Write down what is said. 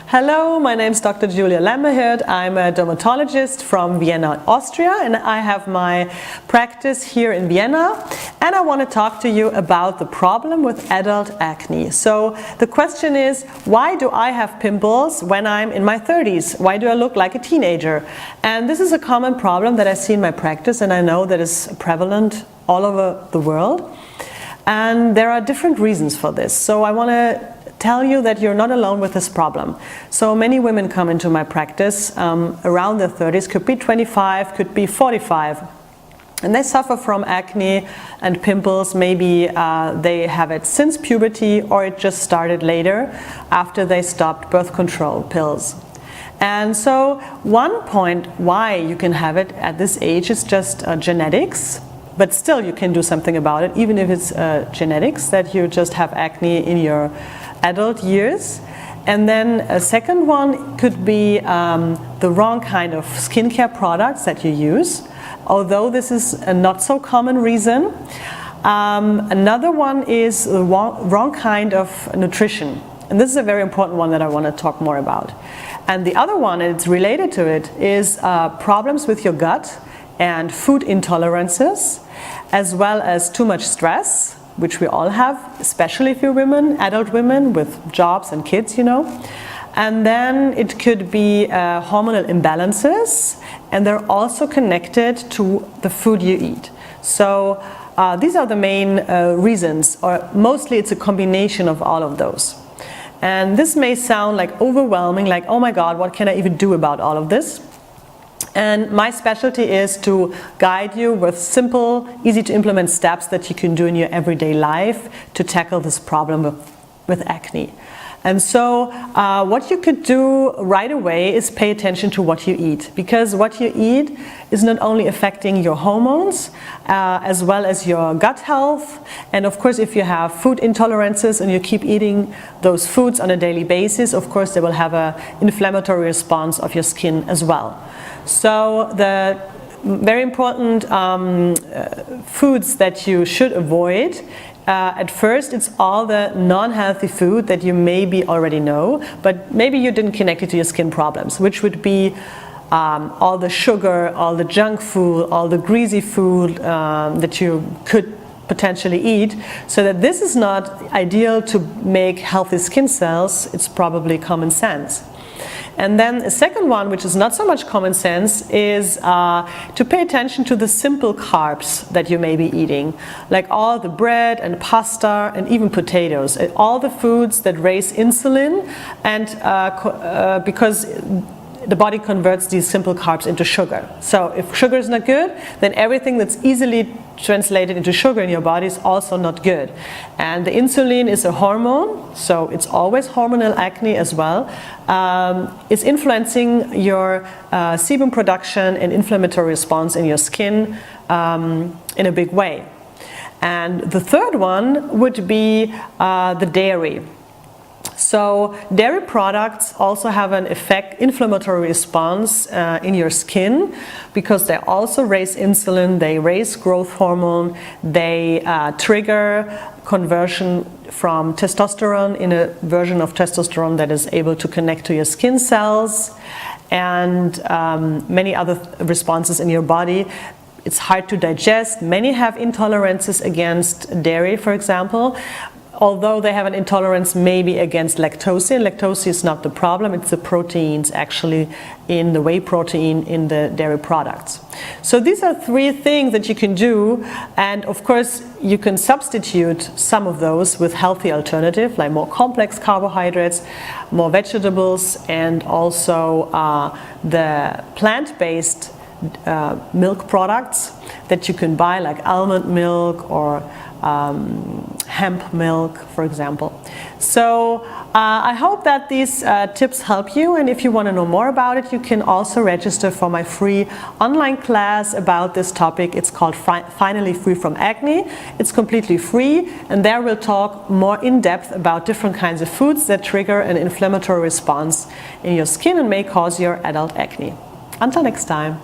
Hello, my name is Dr. Julia Lammerhirt. I'm a dermatologist from Vienna, Austria, and I have my practice here in Vienna. And I want to talk to you about the problem with adult acne. So the question is, why do I have pimples when I'm in my 30s? Why do I look like a teenager? And this is a common problem that I see in my practice, and I know that is prevalent all over the world. And there are different reasons for this. So I want to tell you that you're not alone with this problem. So many women come into my practice around their 30s, could be 25, could be 45. And they suffer from acne and pimples. Maybe they have it since puberty, or it just started later after they stopped birth control pills. And so one point why you can have it at this age is just genetics. But still you can do something about it, even if it's genetics, that you just have acne in your adult years. And then a second one could be the wrong kind of skincare products that you use, although this is a not so common reason. Another one is the wrong kind of nutrition. And this is a very important one that I want to talk more about. And the other one, and it's related to it, is problems with your gut and food intolerances, as well as too much stress, which we all have, especially if you're women, adult women with jobs and kids, you know. And then it could be hormonal imbalances, and they're also connected to the food you eat. So these are the main reasons, or mostly it's a combination of all of those. And this may sound like overwhelming, like, oh my God, what can I even do about all of this? And my specialty is to guide you with simple, easy to implement steps that you can do in your everyday life to tackle this problem with acne. And so what you could do right away is pay attention to what you eat, because what you eat is not only affecting your hormones as well as your gut health. And of course, if you have food intolerances and you keep eating those foods on a daily basis, of course they will have an inflammatory response of your skin as well. So the very important foods that you should avoid, at first it's all the non-healthy food that you maybe already know, but maybe you didn't connect it to your skin problems, which would be all the sugar, all the junk food, all the greasy food that you could potentially eat. So that this is not ideal to make healthy skin cells, it's probably common sense. And then a second one, which is not so much common sense, is to pay attention to the simple carbs that you may be eating, like all the bread and pasta and even potatoes, all the foods that raise insulin, and because the body converts these simple carbs into sugar. So if sugar is not good, then everything that's easily translated into sugar in your body is also not good. And the insulin is a hormone, so it's always hormonal acne as well. It's influencing your sebum production and inflammatory response in your skin in a big way. And the third one would be the dairy. So dairy products also have an inflammatory response in your skin, because they also raise insulin, they raise growth hormone, they trigger conversion from testosterone in a version of testosterone that is able to connect to your skin cells, and many other responses in your body. It's hard to digest. Many have intolerances against dairy, for example, although they have an intolerance maybe against lactose. Lactose is not the problem, it's the proteins actually in the whey protein in the dairy products. So these are three things that you can do, and of course you can substitute some of those with healthy alternatives, like more complex carbohydrates, more vegetables, and also the plant-based milk products that you can buy, like almond milk or hemp milk, for example. So I hope that these tips help you, and if you want to know more about it, you can also register for my free online class about this topic. It's called Finally Free from Acne. It's completely free, and there we'll talk more in depth about different kinds of foods that trigger an inflammatory response in your skin and may cause your adult acne. Until next time.